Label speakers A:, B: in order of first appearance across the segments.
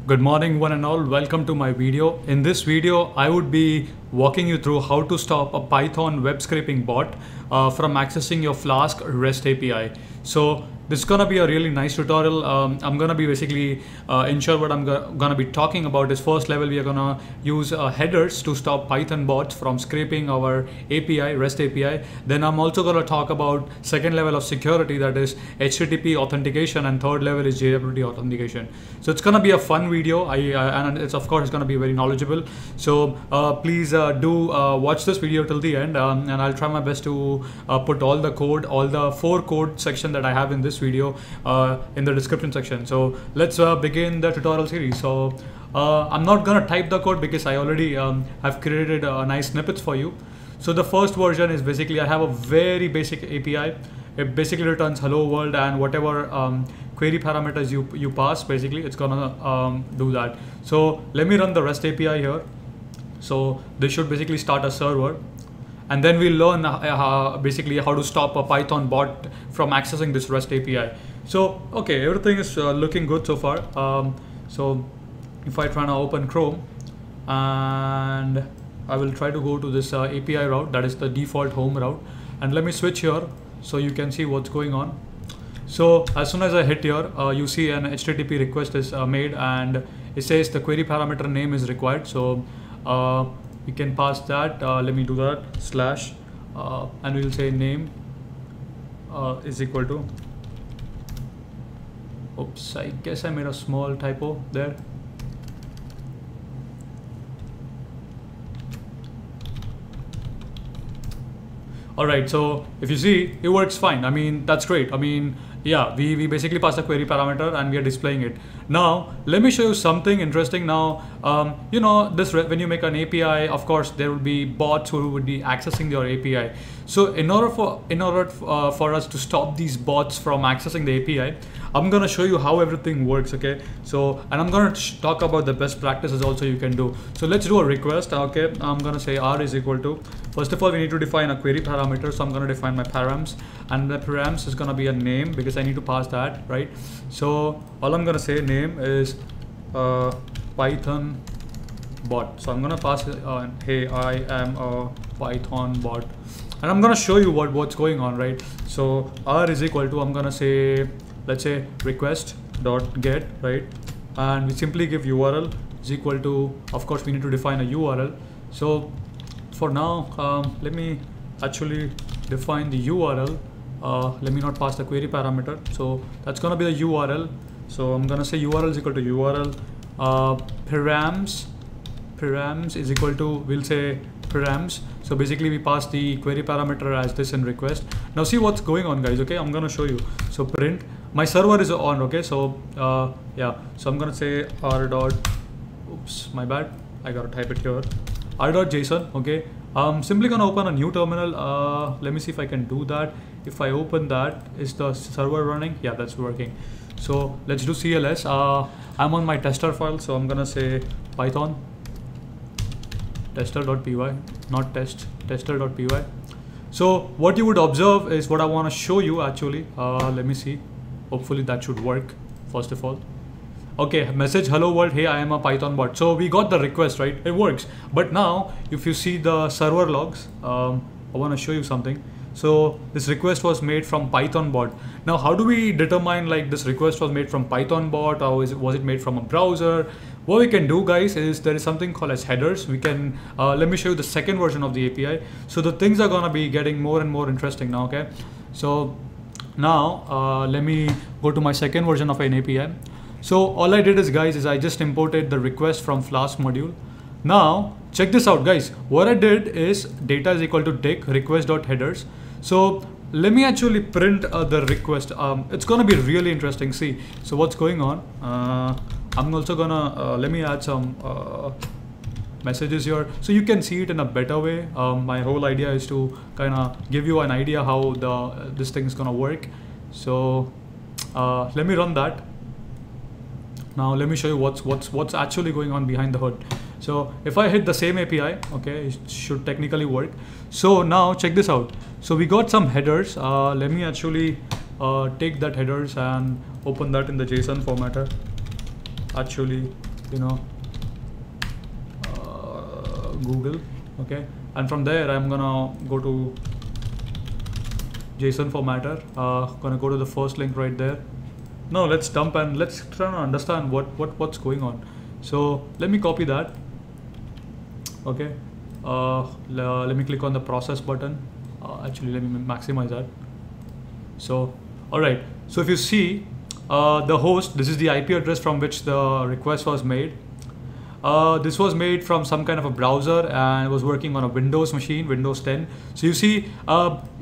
A: Good morning one and all, welcome to my video. In this video, I would be walking you through how to stop a Python web scraping bot from accessing your Flask REST API. So this is gonna be a really nice tutorial. I'm gonna be basically ensure what I'm gonna be talking about is first level we are gonna use headers to stop Python bots from scraping our API, REST API. Then I'm also gonna talk about second level of security, that is HTTP authentication, and third level is JWT authentication. So it's gonna be a fun video, and it's of course gonna be very knowledgeable. So please do watch this video till the end, and I'll try my best to put all the code, all the 4 code section that I have in this video in the description section. So let's begin the tutorial series. So I'm not gonna type the code because I already have created nice snippets for you. So the first version is basically I have a very basic API. It basically returns hello world, and whatever query parameters you pass, basically it's gonna do that. So let me run the REST API here. So this should basically start a server, and then we'll learn basically how to stop a Python bot from accessing this REST API. So okay, everything is looking good so far. So if I try to open Chrome, and I will try to go to this API route, that is the default home route, and let me switch here so you can see what's going on. So as soon as I hit here, you see an HTTP request is made, and it says the query parameter name is required. So we can pass that. Let me do that slash, and we'll say name is equal to, oops, I guess I made a small typo there. Alright, so if you see, it works fine. I mean, that's great. I mean, yeah, we basically pass the query parameter and we are displaying it. Now, let me show you something interesting. Now, you know, when you make an API, of course, there will be bots who would be accessing your API. So in order for us to stop these bots from accessing the API, I'm gonna show you how everything works, okay? So, and I'm gonna talk about the best practices also you can do. So let's do a request, okay? I'm gonna say r is equal to, first of all, we need to define a query parameter. So I'm gonna define my params, and the params is gonna be a name because I need to pass that, right? So all I'm gonna say name is Python bot. So I'm gonna pass hey, I am a Python bot, and I'm gonna show you what's going on, right? So r is equal to, I'm gonna say, let's say request dot get, right? And we simply give URL is equal to, of course we need to define a URL. So for now, let me actually define the URL. Let me not pass the query parameter. So that's gonna be the URL. So I'm gonna say URL is equal to URL. Params is equal to, we'll say params. So basically we pass the query parameter as this in request. Now see what's going on, guys, okay? I'm gonna show you. So print, my server is on, okay? So yeah, so I'm gonna say r dot, oops, my bad, I gotta type it here, r.json, okay? I'm simply gonna open a new terminal. Let me see if I can do that. If I open that, is the server running? Yeah, that's working. So let's do CLS. I'm on my tester file, so I'm gonna say Python tester.py, not tester.py. So what you would observe is what I want to show you actually. Let me see, hopefully that should work. First of all, okay, message hello world, hey, I am a Python bot. So we got the request, right? It works. But now if you see the server logs, I want to show you something. So this request was made from Python bot. Now how do we determine like this request was made from Python bot, or was it made from a browser? What we can do, guys, is there is something called as headers. We can let me show you the second version of the API. So the things are gonna be getting more and more interesting now, okay? So now let me go to my second version of an API. So all I did is, guys, is I just imported the request from Flask module. Now check this out, guys. What I did is data is equal to dict request.headers. So let me actually print the request. It's gonna be really interesting. See, so what's going on? I'm also gonna let me add some messages here so you can see it in a better way. My whole idea is to kind of give you an idea how this thing is gonna work. So let me run that. Now let me show you what's actually going on behind the hood. So if I hit the same API, okay, it should technically work. So now check this out. So we got some headers. Let me actually take that headers and open that in the JSON formatter. Actually, you know, Google, okay, and from there I'm gonna go to JSON formatter. Gonna go to the first link right there. Now let's dump and let's try to understand what's going on. So let me copy that. Okay, let me click on the process button. Actually, let me maximize that. So all right, so if you see the host, this is the IP address from which the request was made. This was made from some kind of a browser and was working on a Windows machine, Windows 10. So you see,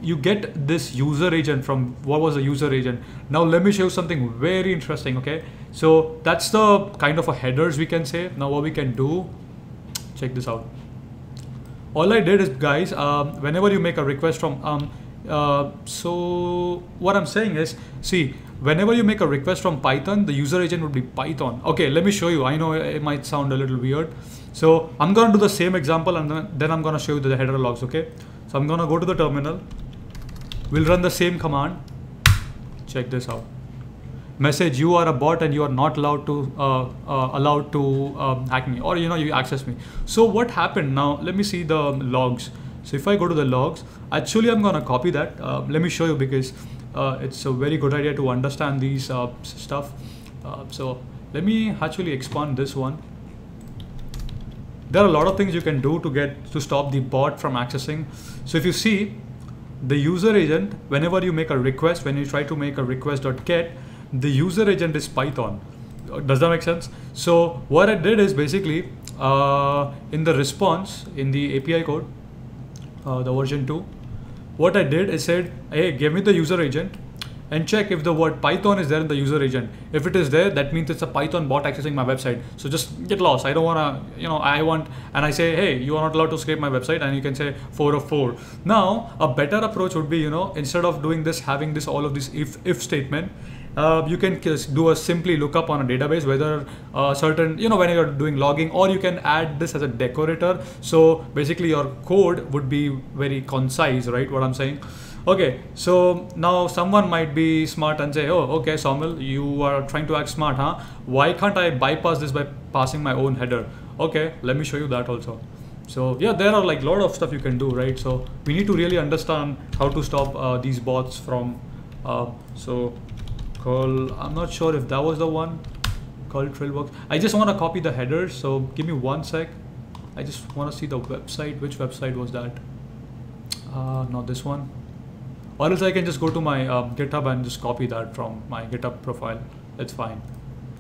A: you get this user agent from what was the user agent. Now let me show you something very interesting. Okay, so that's the kind of a headers we can say. Now what we can do, check this out. All I did is, guys, whenever you make a request from so what I'm saying is, see, whenever you make a request from Python, the user agent would be Python. Okay, let me show you. I know it might sound a little weird. So I'm going to do the same example and then I'm going to show you the header logs. Okay, so I'm going to go to the terminal. We'll run the same command. Check this out. Message, you are a bot and you are not allowed to hack me, or you access me. So what happened now? Let me see the logs. So if I go to the logs, actually I'm going to copy that. Let me show you, because it's a very good idea to understand these stuff. So let me actually expand this one. There are a lot of things you can do to stop the bot from accessing. So if you see the user agent, whenever you make a request, when you try to make a request.get, the user agent is Python. Does that make sense? So what I did is basically in the response in the API code, the version 2, what I did is said, hey, give me the user agent and check if the word Python is there in the user agent. If it is there, that means it's a Python bot accessing my website. So just get lost. I don't want to, and I say, hey, you are not allowed to scrape my website, and you can say 4 of 4. Now, a better approach would be, instead of doing this, having all of this if statement, you can do a simply lookup on a database, whether certain, when you're doing logging, or you can add this as a decorator. So basically your code would be very concise, right? What I'm saying. Okay, so now someone might be smart and say, oh, okay, Saumil, you are trying to act smart, huh? Why can't I bypass this by passing my own header? Okay, let me show you that also. So yeah, there are like a lot of stuff you can do, right? So we need to really understand how to stop these bots from, I'm not sure if that was the one, curl Trillbox. I just want to copy the headers, so give me 1 sec. I just want to see the website. Which website was that? Not this one. Or else I can just go to my GitHub and just copy that from my GitHub profile. It's fine.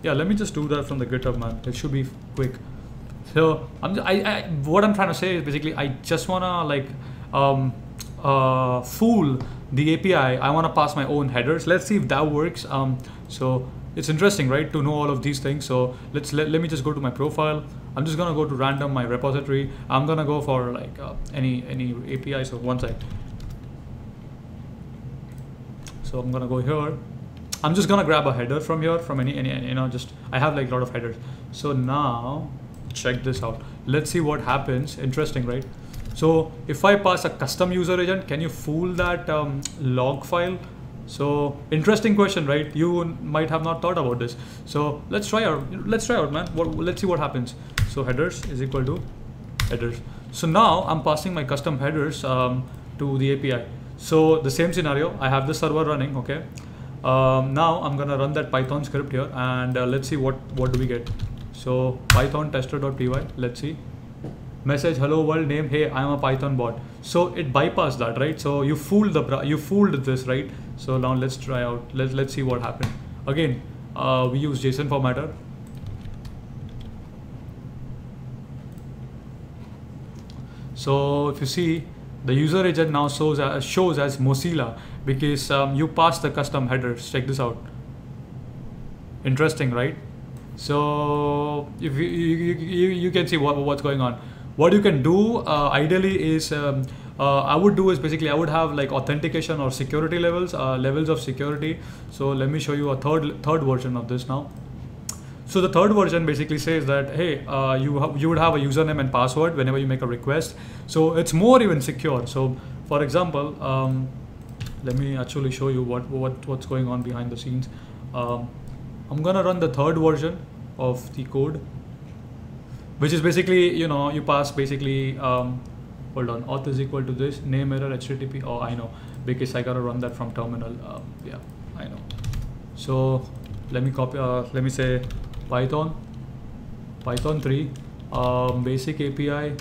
A: Yeah, let me just do that from the GitHub, man. It should be quick. So what I'm trying to say is basically I just wanna like fool the API. I want to pass my own headers. Let's see if that works. So it's interesting, right, to know all of these things. So let me just go to my profile. I'm just gonna go to random my repository. I'm gonna go for like any API. So 1 sec. So I'm gonna go here. I'm just gonna grab a header from here, from any I have like a lot of headers. So now check this out. Let's see what happens. Interesting, right? So if I pass a custom user agent, can you fool that log file? So interesting question, right? You might have not thought about this. So let's try out, man. Let's see what happens. So headers is equal to headers. So now I'm passing my custom headers to the API. So the same scenario, I have the server running, okay? Now I'm gonna run that Python script here, and let's see what do we get. So Python tester.py, let's see. Message, hello world name, hey, I am a Python bot. So it bypassed that, right? So you fooled this, right? So now let's try out, let's see what happened. Again, we use JSON formatter. So if you see, the user agent now shows as Mozilla, because you passed the custom headers. Check this out. Interesting, right? So if you can see what's going on. What you can do ideally is I would have like authentication or security levels of security. So let me show you a third version of this now. So the third version basically says that, hey, you would have a username and password whenever you make a request. So it's more even secure. So for example, let me actually show you what's going on behind the scenes. I'm gonna run the third version of the code. which is basically, you know, you pass basically, hold on, auth is equal to this, name error HTTP. Oh, I know, because I gotta run that from terminal. Yeah, I know. So let me copy, let me say Python 3, basic API.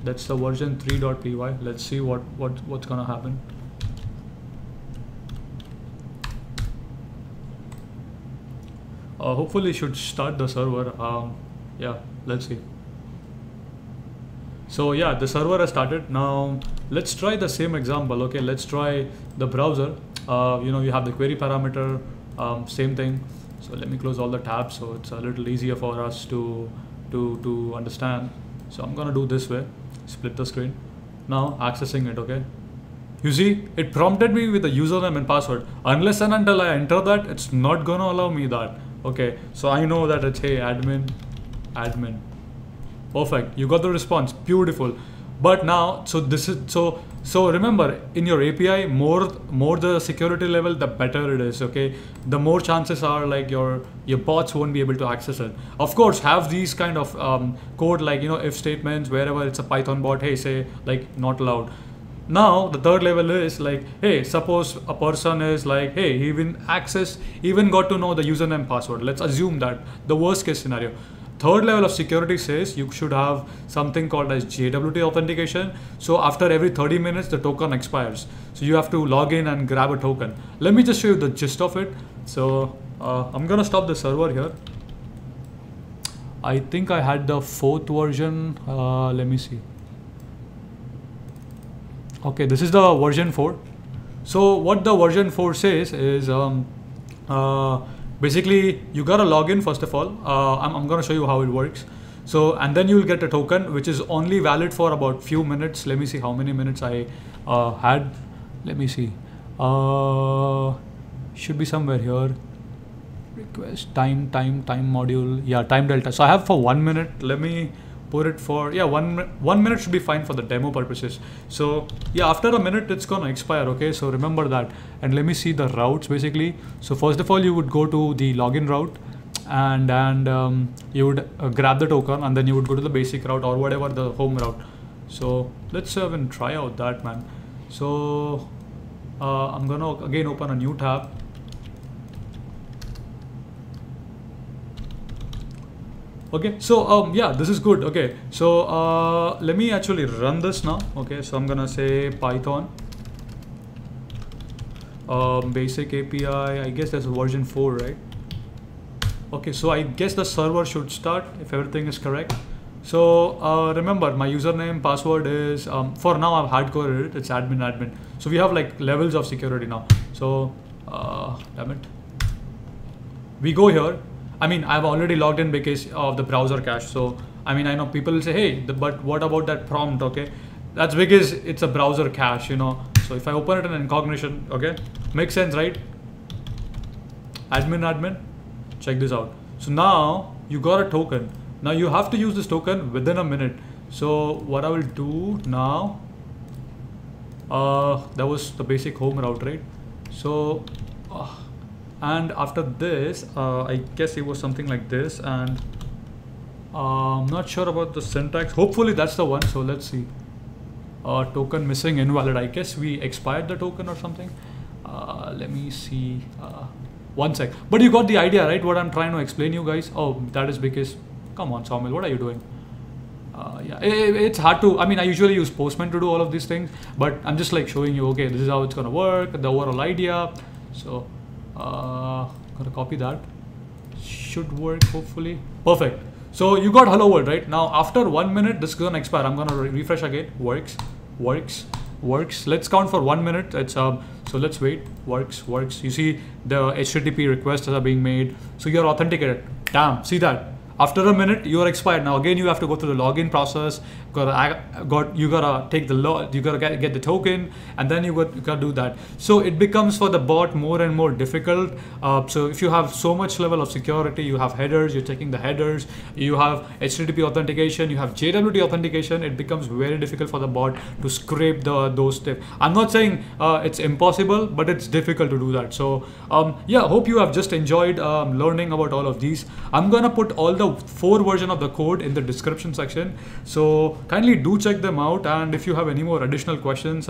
A: That's the version 3.py. Let's see what's gonna happen. Hopefully it should start the server. Yeah, let's see. So yeah, the server has started. Now let's try the same example. Okay, let's try the browser. You know, you have the query parameter, same thing. So let me close all the tabs so it's a little easier for us to understand. So I'm gonna do this way, split the screen. Now accessing it, okay. You see, it prompted me with the username and password. Unless and until I enter that, it's not gonna allow me that. Okay, so I know that it's, hey, admin. Perfect, you got the response, beautiful. But now, so this is, so remember, in your API, more the security level, the better it is, okay? The more chances are like your bots won't be able to access it. Of course, have these kind of code like, you know, if statements, wherever it's a Python bot, hey, say like not allowed. Now the third level is like, hey, suppose a person is like, hey, he even got to know the username and password. Let's assume that the worst case scenario. Third level of security says you should have something called as JWT authentication. So after every 30 minutes, the token expires. So you have to log in and grab a token. Let me just show you the gist of it. So I'm gonna stop the server here. I think I had the 4th version. Let me see. Okay, this is the version 4. So what the version 4 says is basically you gotta log in first of all. I'm gonna show you how it works. So, and then you'll get a token which is only valid for about few minutes. Let me see how many minutes I had. Let me see. Should be somewhere here. Request time module. Yeah, time delta. So I have for 1 minute. Let me put it for, yeah, 1 minute should be fine for the demo purposes. So yeah, after a minute it's gonna expire. Okay, so remember that. And let me see the routes basically. So first of all, you would go to the login route and you would grab the token, and then you would go to the basic route or whatever the home route. So let's even try out that, man. So I'm gonna again open a new tab. Okay, so yeah, this is good. Okay, so let me actually run this now. Okay, so I'm gonna say Python basic API. I guess that's version 4, right? Okay, so I guess the server should start if everything is correct. So remember, my username password is for now I've hardcoded it. It's admin. So we have like levels of security now. So damn it, we go here. I mean, I've already logged in because of the browser cache. So, I mean, I know people will say, hey, but what about that prompt? Okay, that's because it's a browser cache, you know. So if I open it in incognition, okay, makes sense, right? Admin, check this out. So now you got a token. Now you have to use this token within a minute. So what I will do now, that was the basic home route, right? So, and after this, I guess it was something like this, and I'm not sure about the syntax. Hopefully that's the one. So let's see. Token missing, invalid. I guess we expired the token or something. Let me see. 1 sec. But you got the idea, right? What I'm trying to explain you guys. Oh, that is because, come on, Saumil, what are you doing? Yeah, it's hard to, I mean, I usually use Postman to do all of these things, but I'm just like showing you, okay, this is how it's gonna work, the overall idea. So gotta copy that. Should work, hopefully. Perfect. So you got hello world, right? Now after 1 minute, this is gonna expire. I'm gonna refresh again. Works. Let's count for 1 minute. It's so let's wait. Works. You see the HTTP requests are being made. So you're authenticated. Damn, see that? After a minute, you are expired. Now again, you have to go through the login process. You gotta take the you gotta get the token, and then you gotta do that. So it becomes for the bot more and more difficult. So if you have so much level of security, you have headers, you're checking the headers, you have HTTP authentication, you have JWT authentication. It becomes very difficult for the bot to scrape those steps. I'm not saying it's impossible, but it's difficult to do that. So yeah, hope you have just enjoyed learning about all of these. I'm gonna put all the the 4 version of the code in the description section. So kindly do check them out. And if you have any more additional questions,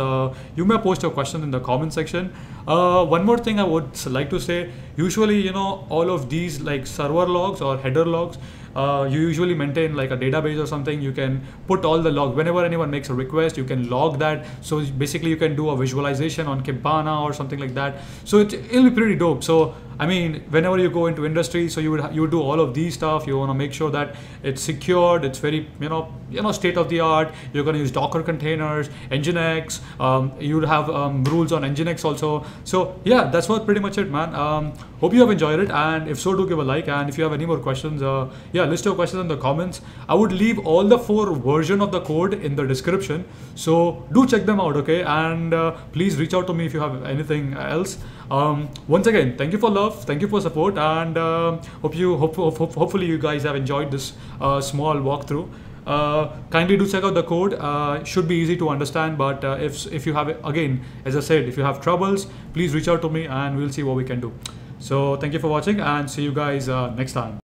A: you may post your questions in the comment section. One more thing I would like to say, usually, you know, all of these like server logs or header logs, you usually maintain like a database or something. You can put all the log whenever anyone makes a request, you can log that. So basically you can do a visualization on Kibana or something like that. So it'll be pretty dope. So I mean, whenever you go into industry, so you would do all of these stuff. You want to make sure that it's secured, it's very state of the art. You're going to use Docker containers, Nginx. You would have rules on Nginx also. So yeah, that's what pretty much it, man. Hope you have enjoyed it, and if so, do give a like. And if you have any more questions, yeah, list your questions in the comments. I would leave all the 4 version of the code in the description, so do check them out, okay? And please reach out to me if you have anything else. Once again, thank you for love, thank you for support, and hopefully you guys have enjoyed this small walkthrough. Kindly do check out the code. Should be easy to understand, but if you have, again, as I said, if you have troubles, please reach out to me and we'll see what we can do. So thank you for watching, and see you guys next time.